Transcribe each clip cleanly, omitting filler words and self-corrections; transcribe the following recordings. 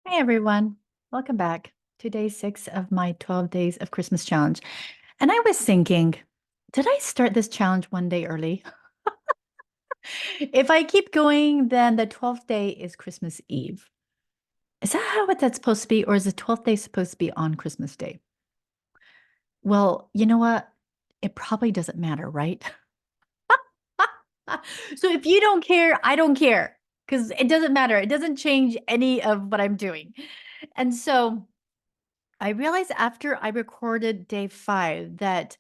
Hey everyone, welcome back to day 6 of my 12 days of Christmas challenge. And I was thinking, did I start this challenge one day early? If I keep going, then the 12th day is Christmas Eve. Is that how that's supposed to be? Or is the 12th day supposed to be on Christmas Day? Well, you know what? It probably doesn't matter, right? So if you don't care, I don't care because it doesn't matter. It doesn't change any of what I'm doing. And so I realized after I recorded day 5 that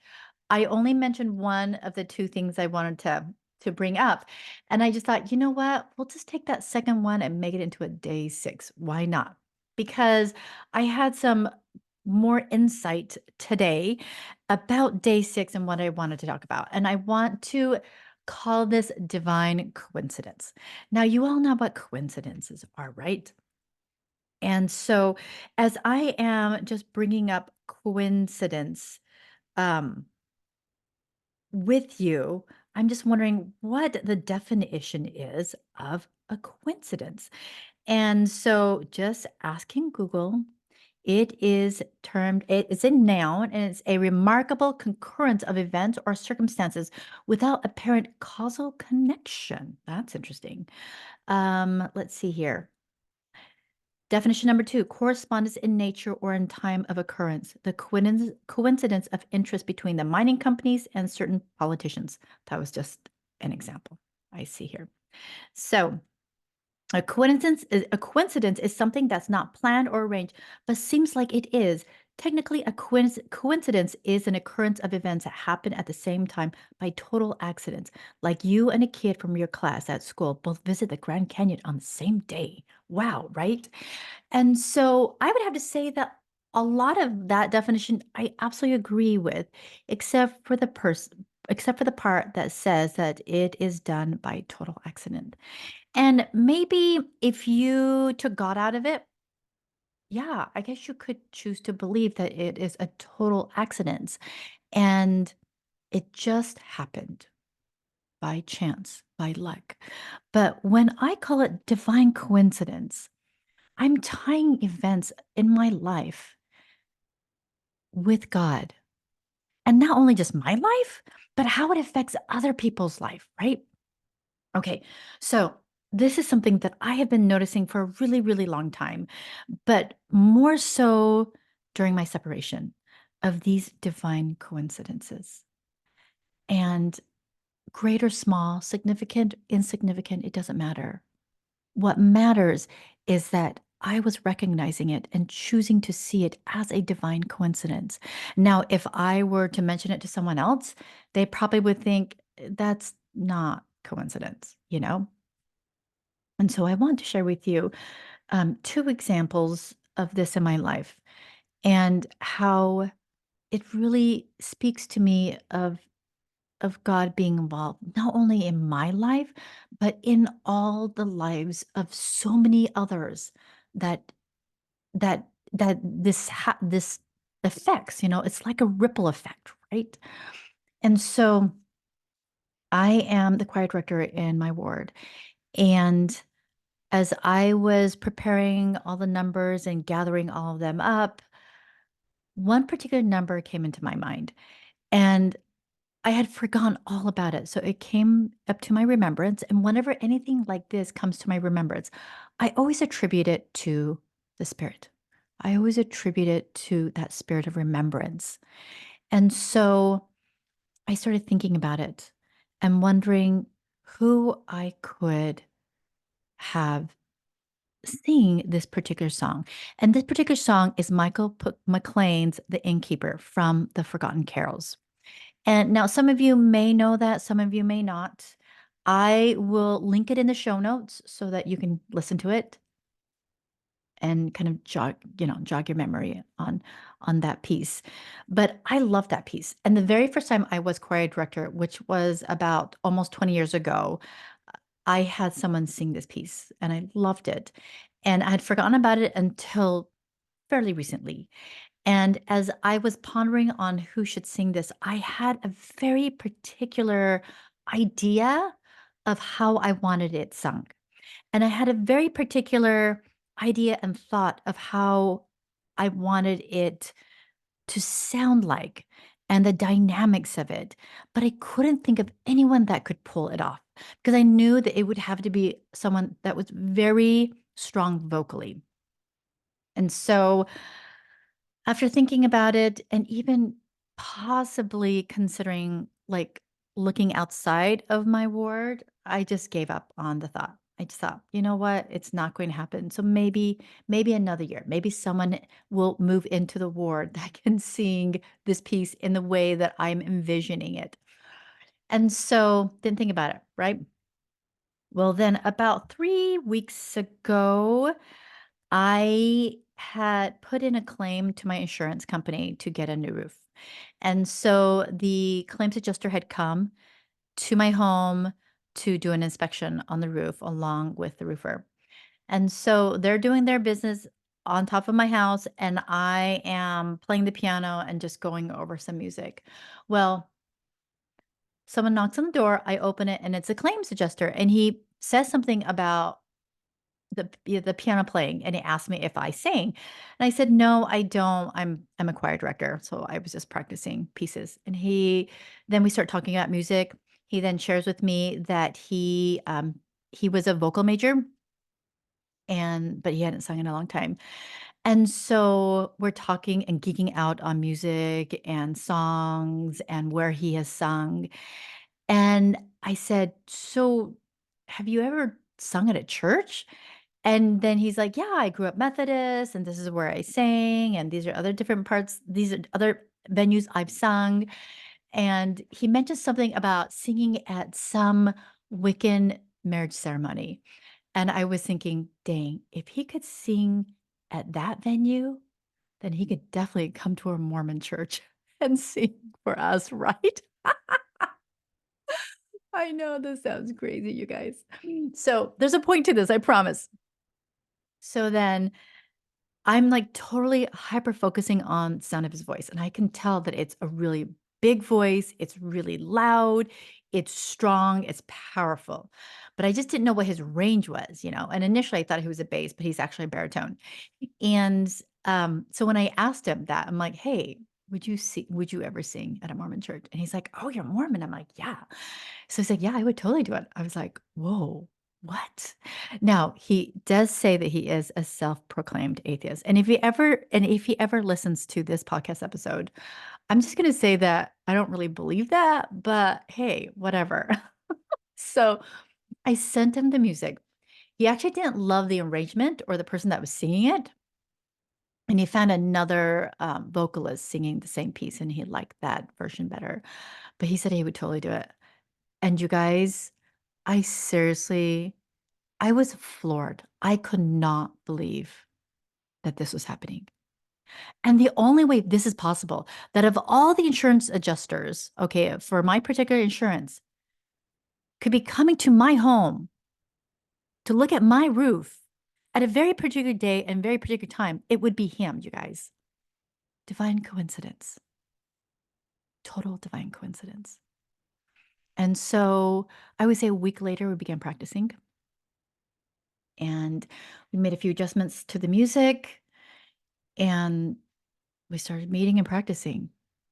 I only mentioned one of the 2 things I wanted to bring up, and I just thought, "You know what? We'll just take that second one and make it into a day 6. Why not?" Because I had some more insight today about day 6 and what I wanted to talk about, and I want to call this divine coincidence. Now, you all know what coincidences are, right? And so as I am just bringing up coincidence, um, with you, I'm just wondering what the definition is of a coincidence. And so just asking Google, it's a noun and it's a remarkable concurrence of events or circumstances without apparent causal connection. That's interesting. Let's see here. Definition number 2, correspondence in nature or in time of occurrence. The coincidence of interest between the mining companies and certain politicians. That was just an example I see here. So a coincidence is something that's not planned or arranged, but seems like it is. Technically, a coincidence is an occurrence of events that happen at the same time by total accidents, like you and a kid from your class at school both visit the Grand Canyon on the same day. Wow, right? And so I would have to say that a lot of that definition I absolutely agree with, except for the part that says that it is done by total accident. And maybe if you took God out of it, yeah, I guess you could choose to believe that it is a total accident and it just happened by chance, by luck. But when I call it divine coincidence, I'm tying events in my life with God. And not only just my life, but how it affects other people's life, right? Okay, so this is something that I have been noticing for a really, really long time, but more so during my separation of these divine coincidences. And great or small, significant, insignificant, it doesn't matter. What matters is that I was recognizing it and choosing to see it as a divine coincidence. Now, if I were to mention it to someone else, they probably would think that's not coincidence, you know? And so I want to share with you 2 examples of this in my life and how it really speaks to me of God being involved, not only in my life, but in all the lives of so many others that this affects, it's like a ripple effect, right? And so I am the choir director in my ward. And as I was preparing all the numbers and gathering all of them up, one particular number came into my mind. And I had forgotten all about it. So it came up to my remembrance. And whenever anything like this comes to my remembrance, I always attribute it to the spirit. I always attribute it to that spirit of remembrance. And so I started thinking about it and wondering who I could have sing this particular song. And this particular song is McLean's The Innkeeper from the Forgotten Carols. And now some of you may know that, some of you may not. I will link it in the show notes so that you can listen to it and kind of jog your memory on that piece. But I love that piece. And the very first time I was choir director, which was about almost 20 years ago, I had someone sing this piece and I loved it. And I had forgotten about it until fairly recently. And as I was pondering on who should sing this, I had a very particular idea of how I wanted it sung. And I had a very particular idea and thought of how I wanted it to sound like and the dynamics of it, but I couldn't think of anyone that could pull it off because I knew that it would have to be someone that was very strong vocally. And so after thinking about it and even possibly considering, like, looking outside of my ward, I just gave up on the thought. I just thought, "You know what? It's not going to happen. So maybe another year, maybe someone will move into the ward that can sing this piece in the way that I'm envisioning it." And so, didn't think about it, right? Well, then about 3 weeks ago, I had put in a claim to my insurance company to get a new roof. And so the claims adjuster had come to my home to do an inspection on the roof along with the roofer. And so they're doing their business on top of my house, and I am playing the piano and just going over some music. Well, someone knocks on the door, I open it, and it's a claims adjuster, and he says something about the piano playing, and he asked me if I sing, and I said, "No, I don't. I'm a choir director, so I was just practicing pieces." And then we start talking about music. He then shares with me that he was a vocal major, but he hadn't sung in a long time. And so we're talking and geeking out on music and songs and where he has sung. And I said, "So, have you ever sung at a church?" And then he's like, "Yeah, I grew up Methodist, and this is where I sang, and these are other different parts. These are other venues I've sung." And he mentioned something about singing at some Wiccan marriage ceremony. And I was thinking, dang, if he could sing at that venue, then he could definitely come to a Mormon church and sing for us, right? I know this sounds crazy, you guys. So there's a point to this, I promise. So then I'm, like, totally hyper focusing on sound of his voice, and I can tell that it's a really big voice, it's really loud, it's strong, it's powerful, but I just didn't know what his range was, and initially I thought he was a bass, but he's actually a baritone, and, so when I asked him that, I'm like, "Hey, would you ever sing at a Mormon church?" And he's like, "Oh, you're Mormon?" I'm like, "Yeah." So he's like, "Yeah, I would totally do it." I was like, "Whoa, what?" Now, he does say that he is a self-proclaimed atheist, and if he ever listens to this podcast episode, I'm just gonna say that I don't really believe that, but hey, whatever. So, I sent him the music. He actually didn't love the arrangement or the person that was singing it, and he found another, vocalist singing the same piece, and he liked that version better, but he said he would totally do it. And you guys, I seriously I was floored. I could not believe that this was happening. And the only way this is possible, that of all the insurance adjusters, okay, for my particular insurance, could be coming to my home to look at my roof at a very particular day and very particular time, it would be him, you guys. Divine coincidence. Total divine coincidence. And so I would say a week later, we began practicing and we made a few adjustments to the music and we started meeting and practicing.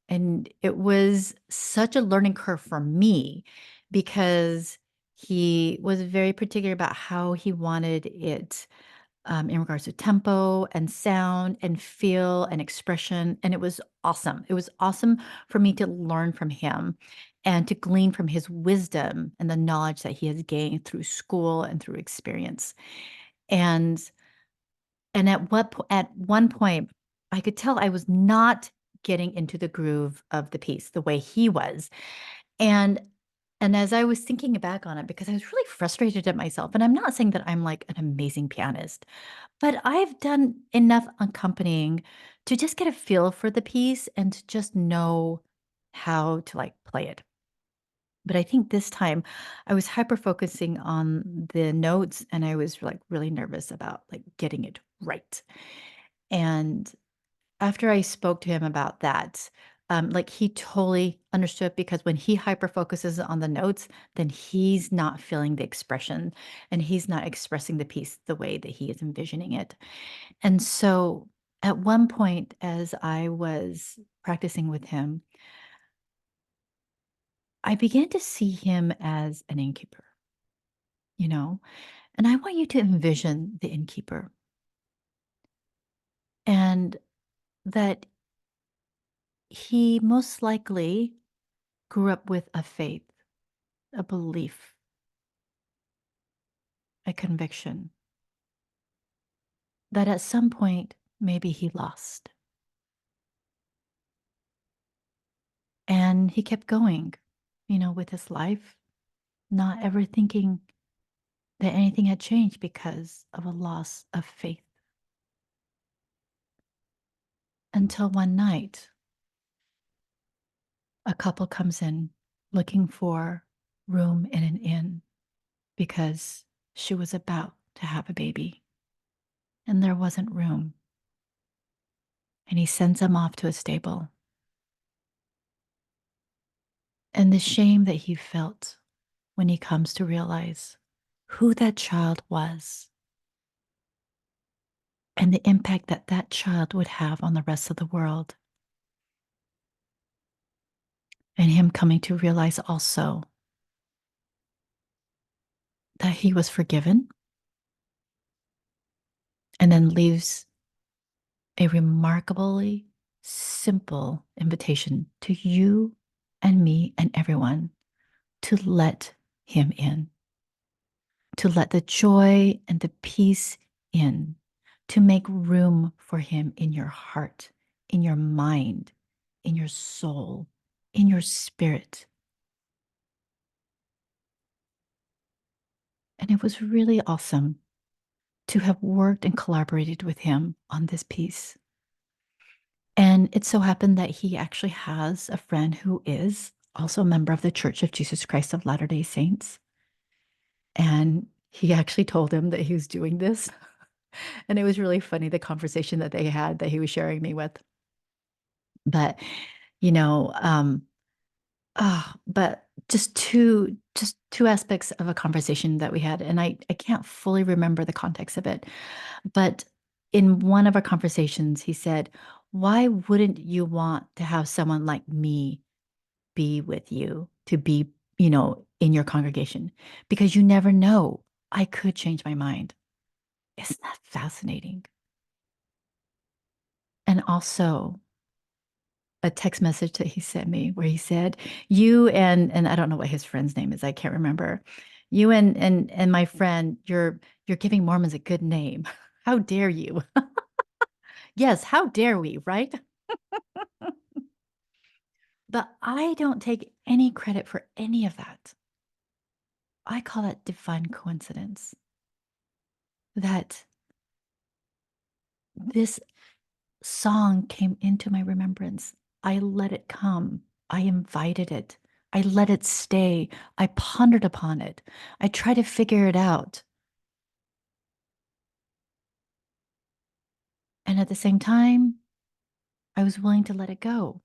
And it was such a learning curve for me because he was very particular about how he wanted it in regards to tempo and sound and feel and expression. And it was awesome. It was awesome for me to learn from him and to glean from his wisdom and the knowledge that he has gained through school and through experience. And at one point, I could tell I was not getting into the groove of the piece the way he was, and as I was thinking back on it, because I was really frustrated at myself, and I'm not saying that I'm, like, an amazing pianist, but I've done enough accompanying to just get a feel for the piece and to just know how to, like, play it. But I think this time I was hyper focusing on the notes, and I was, like, really nervous about, like, getting it right. And after I spoke to him about that, Like he totally understood because when he hyper focuses on the notes, then he's not feeling the expression and he's not expressing the piece the way that he is envisioning it. And so at one point, as I was practicing with him, I began to see him as an innkeeper, you know, and I want you to envision the innkeeper and that he most likely grew up with a faith, a belief, a conviction that at some point maybe he lost. And he kept going, with his life, not ever thinking that anything had changed because of a loss of faith. Until one night, a couple comes in looking for room in an inn because she was about to have a baby and there wasn't room. And he sends them off to a stable. And the shame that he felt when he comes to realize who that child was and the impact that that child would have on the rest of the world. And him coming to realize also that he was forgiven and then leaves a remarkably simple invitation to you and me and everyone to let him in, to let the joy and the peace in, to make room for him in your heart, in your mind, in your soul, in your spirit. And it was really awesome to have worked and collaborated with him on this piece. And it so happened that he actually has a friend who is also a member of the Church of Jesus Christ of Latter-day Saints. And he actually told him that he was doing this. And it was really funny, the conversation that they had that he was sharing me with. But, you know, but just two aspects of a conversation that we had. And I can't fully remember the context of it. But in one of our conversations, he said, "Why wouldn't you want to have someone like me be with you, to be, in your congregation? Because you never know. I could change my mind." Isn't that fascinating? And also a text message that he sent me where he said, "You and I don't know what his friend's name is. I can't remember. You and my friend, you're giving Mormons a good name. How dare you?" Yes, how dare we, right? But I don't take any credit for any of that. I call that divine coincidence. That this song came into my remembrance. I let it come. I invited it. I let it stay. I pondered upon it. I tried to figure it out. And at the same time, I was willing to let it go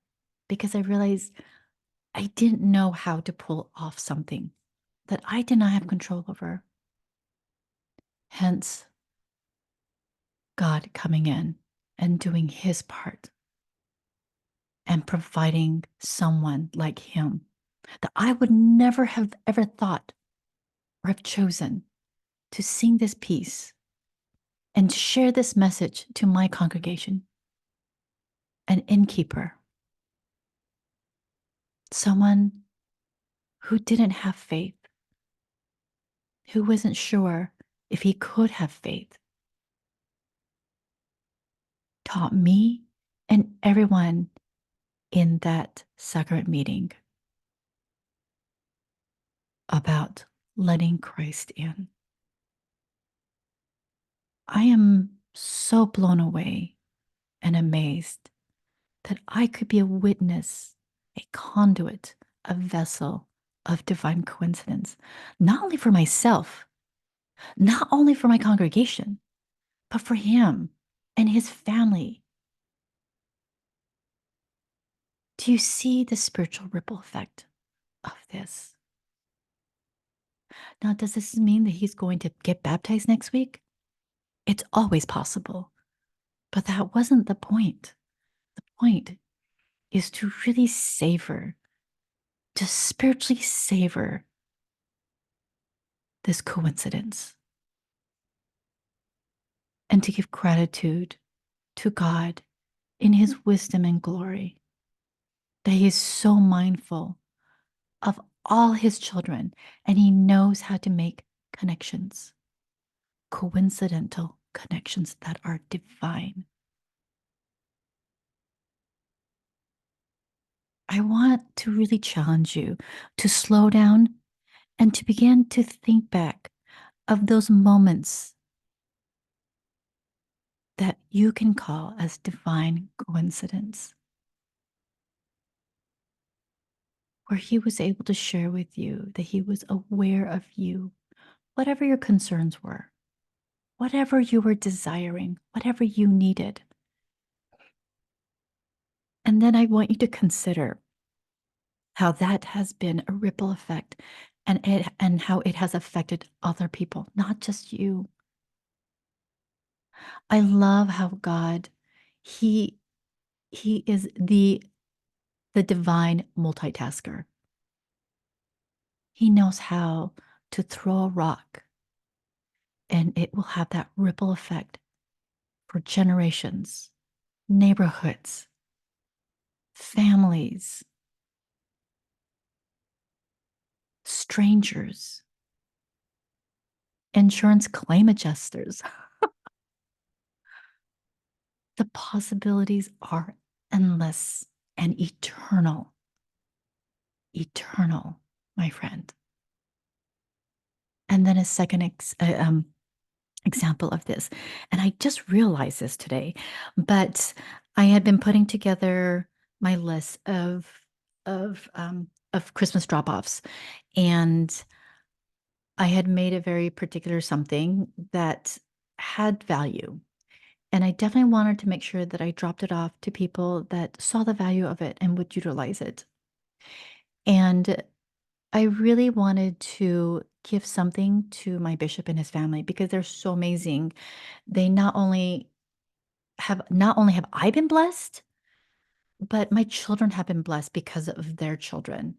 because I realized I didn't know how to pull off something that I did not have control over. Hence, God coming in and doing his part and providing someone like him that I would never have ever thought or have chosen to sing this piece and share this message to my congregation. An innkeeper, someone who didn't have faith, who wasn't sure if he could have faith, taught me and everyone in that sacrament meeting about letting Christ in. I am so blown away and amazed that I could be a witness, a conduit, a vessel of divine coincidence, not only for myself, not only for my congregation, but for him and his family Do you see the spiritual ripple effect of this? Now, does this mean that he's going to get baptized next week? It's always possible, but that wasn't the point. The point is to really savor, to spiritually savor this coincidence and to give gratitude to God in his wisdom and glory that he is so mindful of all his children and he knows how to make connections, coincidental connections that are divine. I want to really challenge you to slow down and to begin to think back of those moments that you can call as divine coincidence, where he was able to share with you that he was aware of you, whatever your concerns were, whatever you were desiring, whatever you needed. And then I want you to consider how that has been a ripple effect and how it has affected other people, not just you. I love how God, he he is the divine multitasker. He knows how to throw a rock and it will have that ripple effect for generations, neighborhoods, families, strangers, insurance claim adjusters. The possibilities are endless and eternal. Eternal, my friend. And then a second example of this. And I just realized this today, but I had been putting together my list of Christmas drop-offs, and I had made a very particular something that had value. And I definitely wanted to make sure that I dropped it off to people that saw the value of it and would utilize it. And I really wanted to give something to my bishop and his family because they're so amazing. They not only have I been blessed, but my children have been blessed because of their children.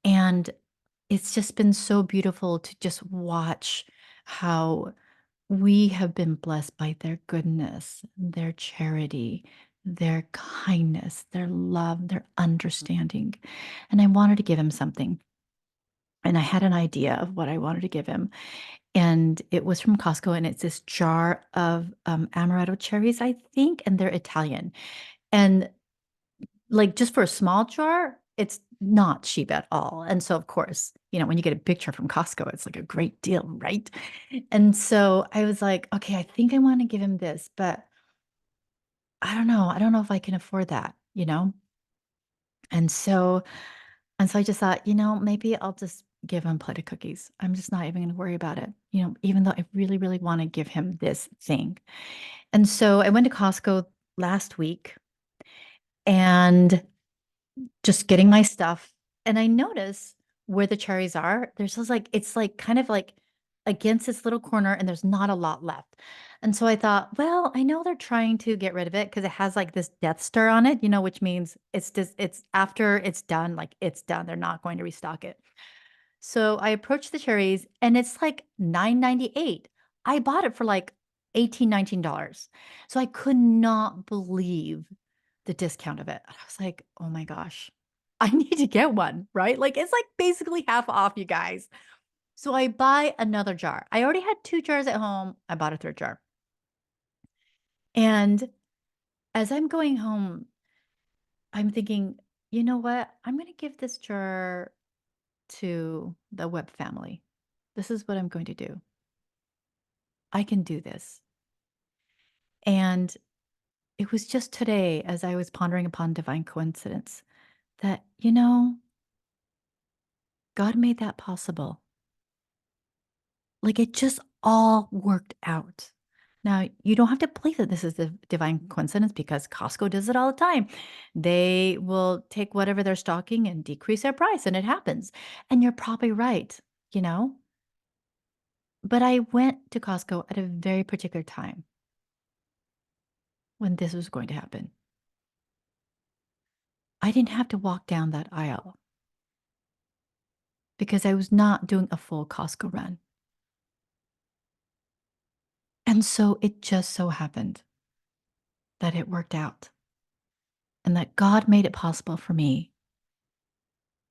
And it's just been so beautiful to just watch how we have been blessed by their goodness, their charity, their kindness, their love, their understanding. And I wanted to give him something. And I had an idea of what I wanted to give him. And it was from Costco, and it's this jar of amaretto cherries, I think, and they're Italian. And like just for a small jar, it's not cheap at all. And so, of course, when you get a big jar from Costco, it's like a great deal, right? And so I was like, okay, I think I want to give him this, but I don't know. I don't know if I can afford that. And so I just thought, maybe I'll just give him a plate of cookies. I'm just not even going to worry about it, even though I really, really want to give him this thing. And so I went to Costco last week and just getting my stuff. And I notice where the cherries are. There's just it's like kind of like against this little corner and there's not a lot left. And so I thought, well, I know they're trying to get rid of it because it has like this death star on it, which means it's after it's done, like it's done. They're not going to restock it. So I approached the cherries and it's like $9.98. I bought it for like $18, $19. So I could not believe the discount of it. I was like, oh my gosh, I need to get one, right? Like it's like basically half off, you guys. So I buy another jar. I already had 2 jars at home. I bought a third jar. And as I'm going home, I'm thinking, you know what? I'm going to give this jar to the Webb family. This is what I'm going to do. I can do this. And it was just today, as I was pondering upon divine coincidence, that, God made that possible. Like it just all worked out. Now, you don't have to believe that this is a divine coincidence because Costco does it all the time. They will take whatever they're stocking and decrease their price, and it happens. And you're probably right, you know? But I went to Costco at a very particular time when this was going to happen. I didn't have to walk down that aisle because I was not doing a full Costco run. And so it just so happened that it worked out and that God made it possible for me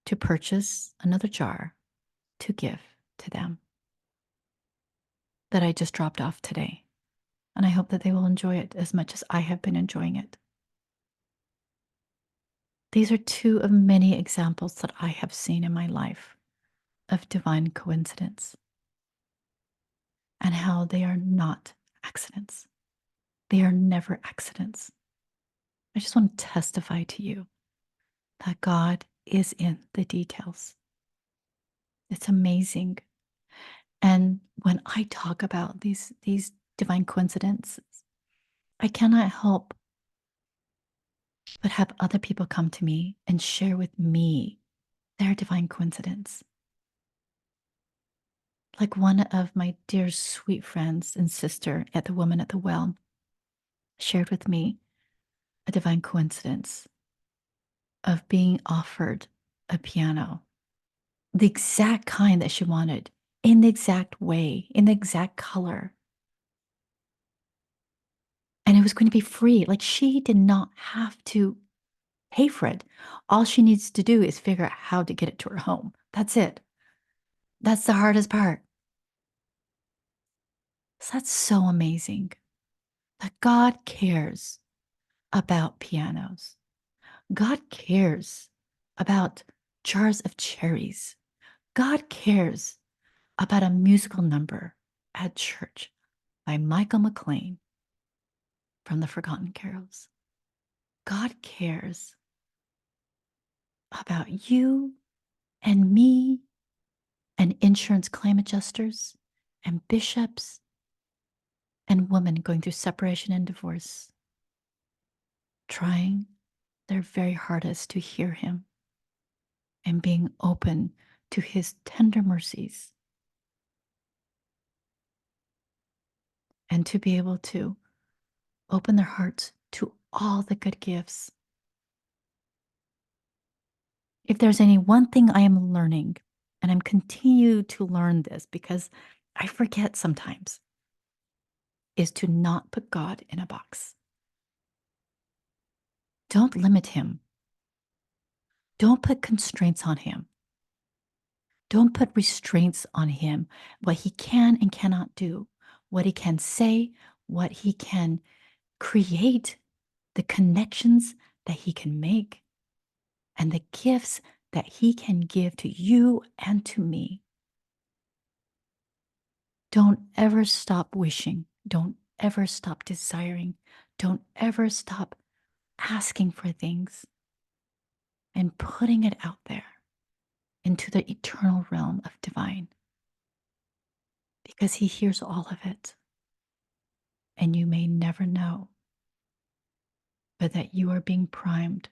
to purchase another jar to give to them that I just dropped off today. And I hope that they will enjoy it as much as I have been enjoying it. These are two of many examples that I have seen in my life of divine coincidence and how they are not accidents. They are never accidents. I just want to testify to you that God is in the details. It's amazing. And when I talk about these divine coincidences, I cannot help but have other people come to me and share with me their divine coincidence. Like one of my dear sweet friends and sister at the Woman at the Well shared with me a divine coincidence of being offered a piano, the exact kind that she wanted, in the exact way, in the exact color. And it was going to be free. Like she did not have to pay for it. All she needs to do is figure out how to get it to her home. That's it. That's the hardest part. So that's so amazing that God cares about pianos. God cares about jars of cherries. God cares about a musical number at church by Michael McLean from the Forgotten Carols. God cares about you and me and insurance claim adjusters and bishops and women going through separation and divorce, trying their very hardest to hear him and being open to his tender mercies and to be able to open their hearts to all the good gifts. If there's any one thing I am learning, and I'm continue to learn this because I forget sometimes, is to not put God in a box. Don't limit him. Don't put constraints on him. Don't put restraints on him, what he can and cannot do, what he can say, what he can create, the connections that he can make, and the gifts that he can give to you and to me. Don't ever stop wishing. Don't ever stop desiring. Don't ever stop asking for things and putting it out there into the eternal realm of divine because he hears all of it. And you may never know, but that you are being primed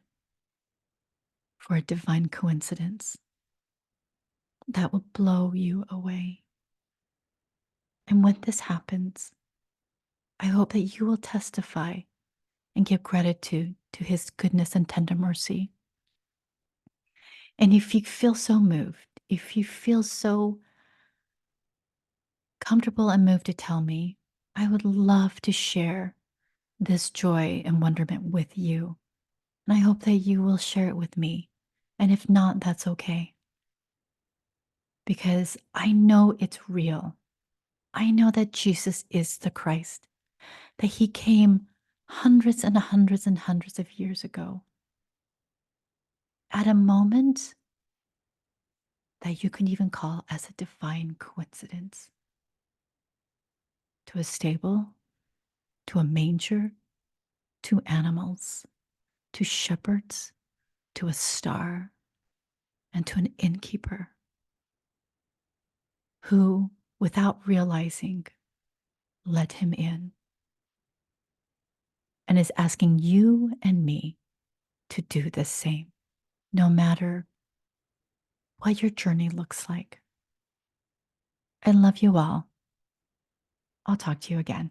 for a divine coincidence that will blow you away. And when this happens, I hope that you will testify and give gratitude to his goodness and tender mercy. And if you feel so moved, if you feel so comfortable and moved to tell me, I would love to share this joy and wonderment with you. And I hope that you will share it with me. And if not, that's okay. Because I know it's real. I know that Jesus is the Christ, that he came hundreds and hundreds and hundreds of years ago at a moment that you can even call as a divine coincidence, to a stable, to a manger, to animals, to shepherds, to a star, and to an innkeeper who, without realizing, let him in and is asking you and me to do the same, no matter what your journey looks like. I love you all. I'll talk to you again.